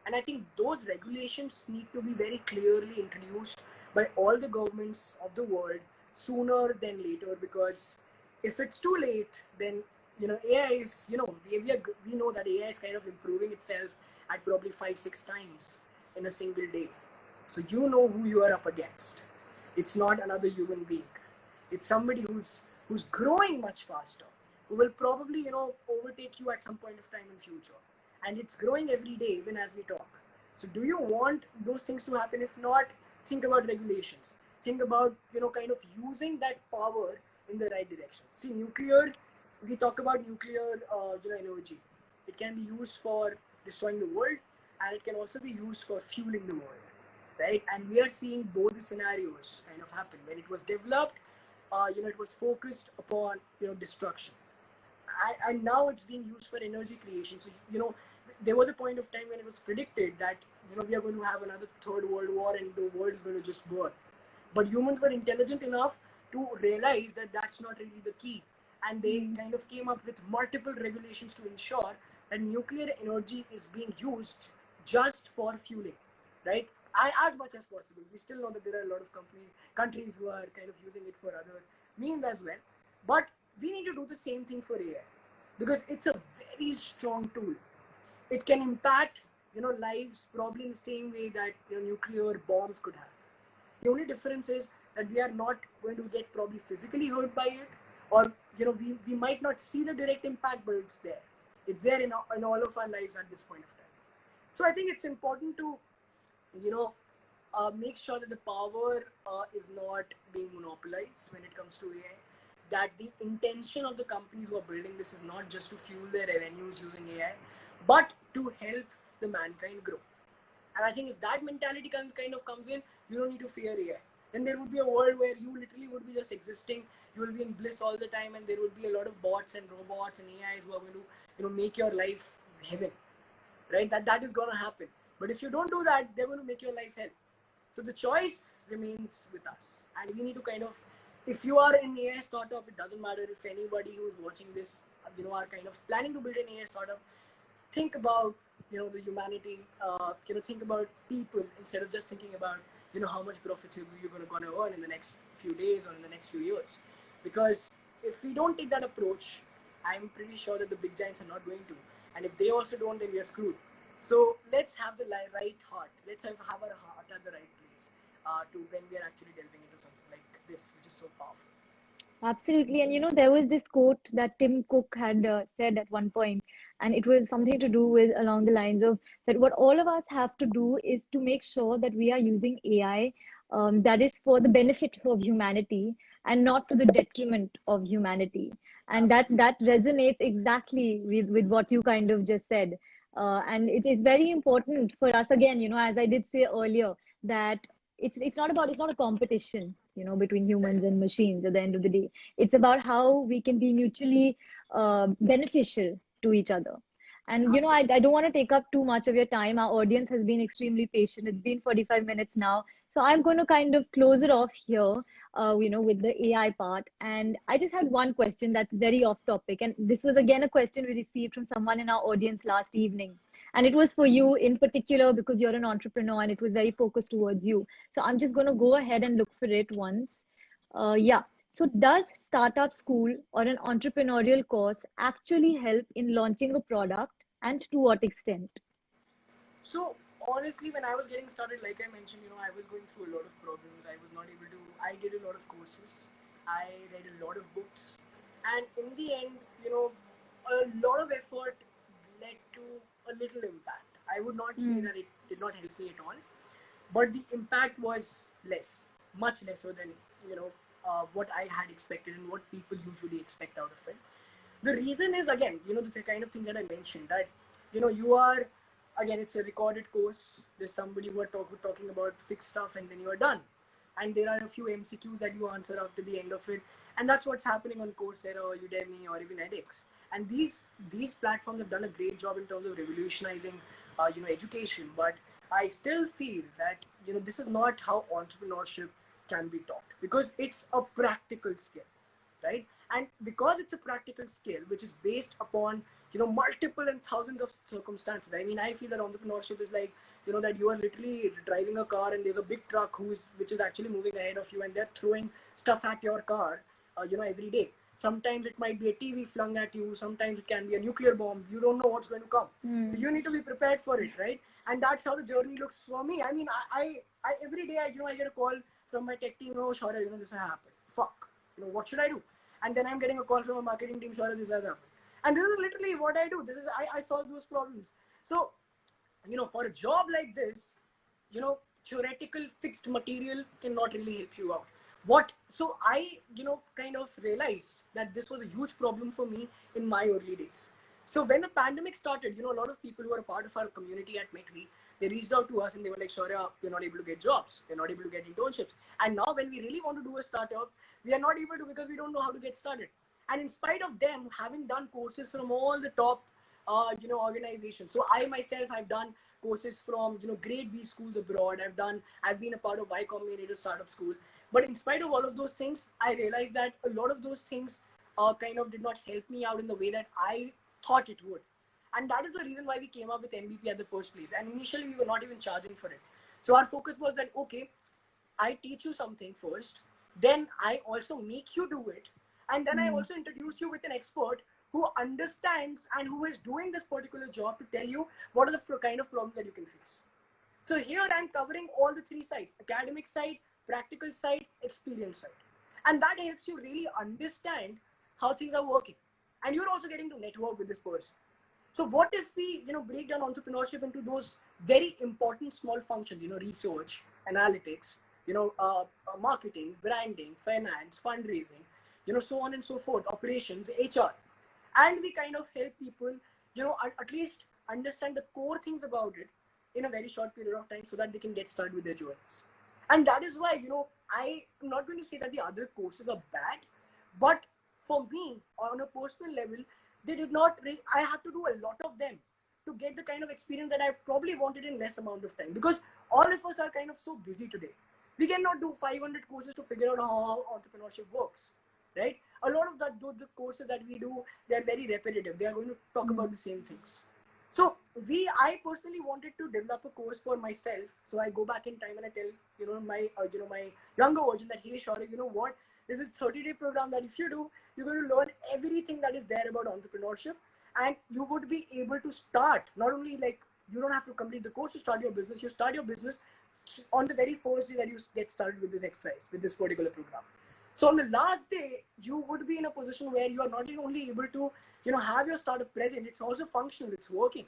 [SPEAKER 2] And I think those regulations need to be very clearly introduced by all the governments of the world sooner than later, because if it's too late, then AI is, we know that AI is kind of improving itself at probably 5-6 times in a single day. So you know who you are up against. It's not another human being. It's somebody who's growing much faster, who will probably overtake you at some point of time in future, and it's growing every day even as we talk. So do you want those things to happen? If not, think about regulations. Think about kind of using that power in the right direction. See, nuclear, we talk about nuclear energy. It can be used for destroying the world, and it can also be used for fueling the world, right? And we are seeing both the scenarios kind of happen. When it was developed, it was focused upon destruction, and now it's being used for energy creation. So there was a point of time when it was predicted that we are going to have another third world war and the world is going to just burn. But humans were intelligent enough to realize that that's not really the key, and they kind of came up with multiple regulations to ensure that nuclear energy is being used just for fueling, right? And as much as possible. We still know that there are a lot of countries who are kind of using it for other means as well. But we need to do the same thing for AI, because it's a very strong tool. It can impact lives probably in the same way that nuclear bombs could have. The only difference is that we are not going to get probably physically hurt by it, or we might not see the direct impact, but it's there. It's there in all of our lives at this point of time. So I think it's important to make sure that the power is not being monopolized when it comes to AI. That the intention of the companies who are building this is not just to fuel their revenues using AI, but to help the mankind grow. And I think if that mentality kind of comes in, you don't need to fear AI. Then there would be a world where you literally would be just existing. You will be in bliss all the time, and there would be a lot of bots and robots and AIs who are going to make your life heaven, right? That is going to happen. But if you don't do that, they're going to make your life hell. So the choice remains with us, and we need to kind of, if you are an AI startup, it doesn't matter if anybody who is watching this, are kind of planning to build an AI startup, think about the humanity. Think about people instead of just thinking about how much profits you're going to earn in the next few days or in the next few years. Because if we don't take that approach, I'm pretty sure that the big giants are not going to, and if they also don't, then we are screwed. So let's have the right heart. Let's have our heart at the right place to when we are actually delving into something like this, which is so powerful.
[SPEAKER 3] Absolutely. And there was this quote that Tim Cook had said at one point, and it was something to do with along the lines of that what all of us have to do is to make sure that we are using AI that is for the benefit of humanity and not to the detriment of humanity. And that
[SPEAKER 2] Absolutely.
[SPEAKER 3] that resonates exactly with what you kind of just said. And it is very important for us, again, as I did say earlier, that it's not a competition between humans and machines at the end of the day. It's about how we can be mutually beneficial to each other. And
[SPEAKER 2] Absolutely.
[SPEAKER 3] I don't want to take up too much of your time. Our audience has been extremely patient. It's been 45 minutes now, so I'm going to kind of close it off here, with the AI part. And I just had one question that's very off topic, and this was again a question we received from someone in our audience last evening, and it was for you in particular because you're an entrepreneur and it was very focused towards you. So I'm just going to go ahead and look for it once. Yeah. So does startup school or an entrepreneurial course actually help in launching a product, and to what extent?
[SPEAKER 2] So honestly, when I was getting started, like I mentioned, I was going through a lot of problems. I was not able to. I did a lot of courses. I read a lot of books, and in the end, a lot of effort led to a little impact. I would not say
[SPEAKER 3] Hmm.
[SPEAKER 2] that it did not help me at all, but the impact was less, much lesser than what I had expected and what people usually expect out of it. The reason is, again, the kind of things that I mentioned, that you are, again, it's a recorded course. There's somebody who are talking about fixed stuff, and then you are done, and there are a few MCQs that you answer after the end of it, and that's what's happening on Coursera or Udemy or even edX. And these platforms have done a great job in terms of revolutionizing education. But I still feel that this is not how entrepreneurship can be taught, because it's a practical skill, right? And because it's a practical skill which is based upon multiple and thousands of circumstances. I mean, I feel that entrepreneurship is like that you are literally driving a car and there's a big truck which is actually moving ahead of you, and they're throwing stuff at your car every day. Sometimes it might be a TV flung at you, sometimes it can be a nuclear bomb. You don't know what's going to come. So you need to be prepared for it, right? And that's how the journey looks for me. I mean, I every day I get a call from my tech team. Oh, Shaurya, this has happened. Fuck. What should I do? And then I'm getting a call from a marketing team. Shaurya, this has happened. And this is literally what I do. This is I solve those problems. So for a job like this, theoretical fixed material cannot really help you out. So I kind of realized that this was a huge problem for me in my early days. So when the pandemic started, a lot of people who are a part of our community at Metvi, they reached out to us and they were like, Shaurya, we're not able to get jobs, we're not able to get internships, and now when we really want to do a startup, we are not able to because we don't know how to get started. And in spite of them having done courses from all the top organizations. So I myself have done courses from grade B schools abroad. I've been a part of Y Combinator startup school. But in spite of all of those things, I realized that a lot of those things kind of did not help me out in the way that I thought it would. And that is the reason why we came up with MVP at the first place. And initially we were not even charging for it. So our focus was that, okay, I teach you something first, then I also make you do it, and then I also introduce you with an expert who understands and who is doing this particular job to tell you what are the kind of problems that you can face. So here I'm covering all the three sides: academic side, practical side, experience side. And that helps you really understand how things are working. And you're also getting to network with this person. So what if we, break down entrepreneurship into those very important small functions, research, analytics, marketing, branding, finance, fundraising, so on and so forth, operations, HR. And we kind of help people, at least understand the core things about it in a very short period of time so that they can get started with their journeys. And that is why, I am not going to say that the other courses are bad, but for me, on a personal level, they did not, I had to do a lot of them to get the kind of experience that I probably wanted in less amount of time, because all of us are kind of so busy today. We cannot do 500 courses to figure out how entrepreneurship works, right? A lot of the courses that we do, they're very repetitive. They are going to talk about the same things. So I personally wanted to develop a course for myself. So I go back in time and I tell, my younger version that, hey, Shaurya, you know what? This is a 30-day program that if you do, you're going to learn everything that is there about entrepreneurship, and you would be able to start, not only like, you don't have to complete the course to start your business, you start your business on the very first day that you get started with this exercise, with this particular program. So on the last day, you would be in a position where you are not only able to, have your startup present, it's also functional, it's working.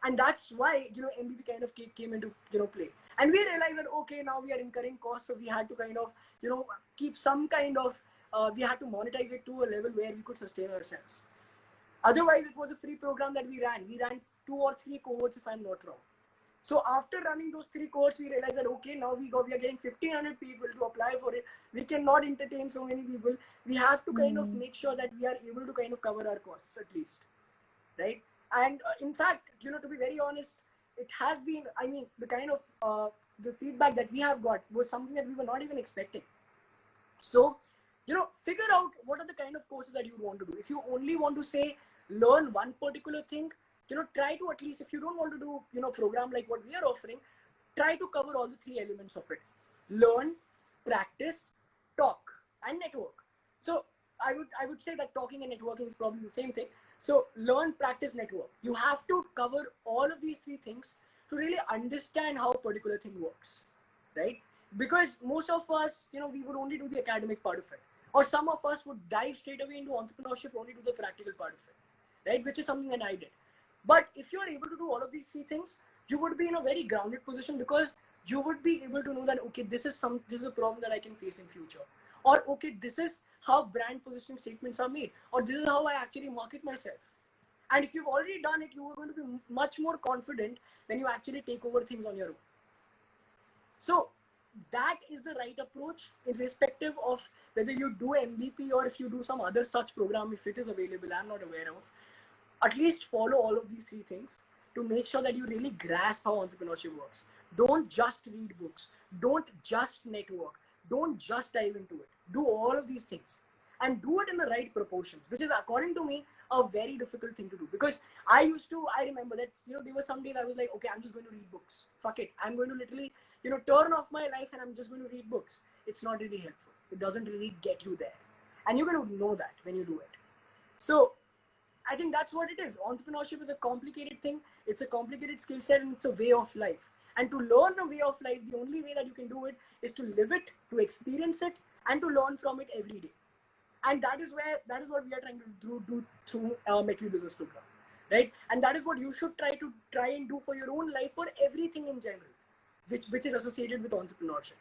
[SPEAKER 2] And that's why, MVP kind of came into, play. And we realized that, okay, now we are incurring costs. So we had to kind of, keep some kind of, we had to monetize it to a level where we could sustain ourselves. Otherwise, it was a free program that we ran. We ran 2 or 3 cohorts, if I'm not wrong. So after running those 3 cohorts, we realized that, okay, now we are getting 1,500 people to apply for it. We cannot entertain so many people. We have to kind of make sure that we are able to kind of cover our costs at least, right? And in fact, to be very honest, it has been, I mean, the kind of the feedback that we have got was something that we were not even expecting. So, figure out what are the kind of courses that you want to do. If you only want to say, learn one particular thing, try to, at least if you don't want to do, program like what we are offering, try to cover all the 3 elements of it: learn, practice, talk, and network. So I would say that talking and networking is probably the same thing. So learn, practice, network. You have to cover all of these 3 things to really understand how a particular thing works, right? Because most of us, we would only do the academic part of it. Or some of us would dive straight away into entrepreneurship, only do the practical part of it, right? Which is something that I did. But if you're able to do all of these 3 things, you would be in a very grounded position, because you would be able to know that, okay, this is a problem that I can face in future. Or, okay, this is how brand positioning statements are made. Or this is how I actually market myself. And if you've already done it, you are going to be much more confident when you actually take over things on your own. So that is the right approach, irrespective of whether you do MVP or if you do some other such program, if it is available, I'm not aware of. At least follow all of these three things to make sure that you really grasp how entrepreneurship works. Don't just read books. Don't just network. Don't just dive into it. Do all of these things and do it in the right proportions, which is, according to me, a very difficult thing to do. Because I remember that, there were some days I was like, okay, I'm just going to read books. Fuck it. I'm going to literally, turn off my life and I'm just going to read books. It's not really helpful. It doesn't really get you there. And you're going to know that when you do it. So I think that's what it is. Entrepreneurship is a complicated thing. It's a complicated skill set and it's a way of life. And to learn a way of life, the only way that you can do it is to live it, to experience it, and to learn from it every day. And that is what we are trying to do through our Metri Business Program, right? And that is what you should try and do for your own life, for everything in general, which is associated with entrepreneurship.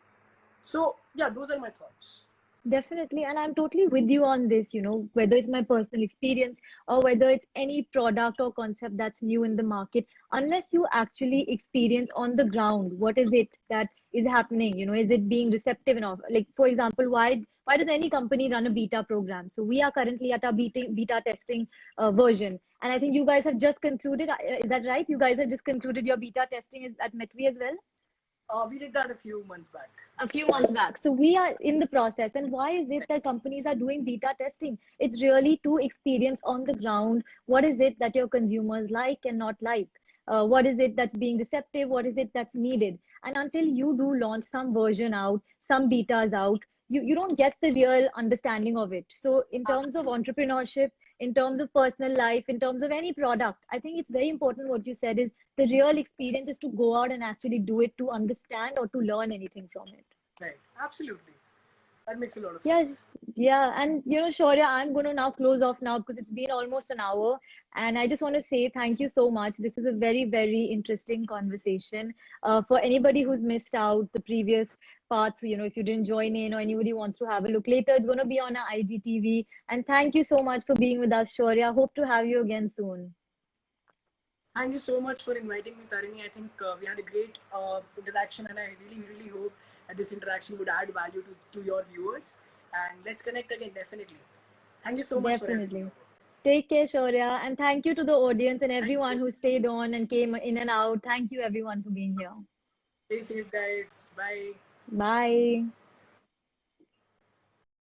[SPEAKER 2] So yeah, those are my thoughts.
[SPEAKER 3] Definitely. And I'm totally with you on this, whether it's my personal experience or whether it's any product or concept that's new in the market, unless you actually experience on the ground, what is it that is happening? Is it being receptive enough? Like, for example, why does any company run a beta program? So we are currently at our beta testing version. And I think you guys have just concluded. Is that right? You guys have just concluded your beta testing at Metvi as well?
[SPEAKER 2] We did that a few months back.
[SPEAKER 3] A few months back. So we are in the process. And why is it that companies are doing beta testing? It's really to experience on the ground what is it that your consumers like and not like. What is it that's being receptive? What is it that's needed? And until you do launch some version out, some betas out, you don't get the real understanding of it. So in terms of
[SPEAKER 2] Absolutely.
[SPEAKER 3] entrepreneurship, in terms of personal life, in terms of any product, I think it's very important what you said is the real experience is to go out and actually do it to understand or to learn anything from it.
[SPEAKER 2] Right. Absolutely. That makes a lot of
[SPEAKER 3] Yes,
[SPEAKER 2] sense.
[SPEAKER 3] yeah, and Shaurya, I'm going to now close off now because it's been almost an hour, and I just want to say thank you so much. This was a very, very interesting conversation. For anybody who's missed out the previous parts, if you didn't join in or anybody wants to have a look later, it's going to be on our IGTV. And thank you so much for being with us, Shaurya. Hope to have you again soon.
[SPEAKER 2] Thank you so much for inviting me, Tarini. I think we had a great interaction, and I really, really hope that this interaction would add value to your viewers. And let's connect again, definitely. Thank you so much for having me
[SPEAKER 3] Definitely.
[SPEAKER 2] over.
[SPEAKER 3] Take care, Shaurya, and thank you to the audience and
[SPEAKER 2] Thank
[SPEAKER 3] everyone
[SPEAKER 2] you.
[SPEAKER 3] who stayed on and came in and out. Thank you, everyone, for being here.
[SPEAKER 2] Stay safe, guys. Bye.
[SPEAKER 3] Bye.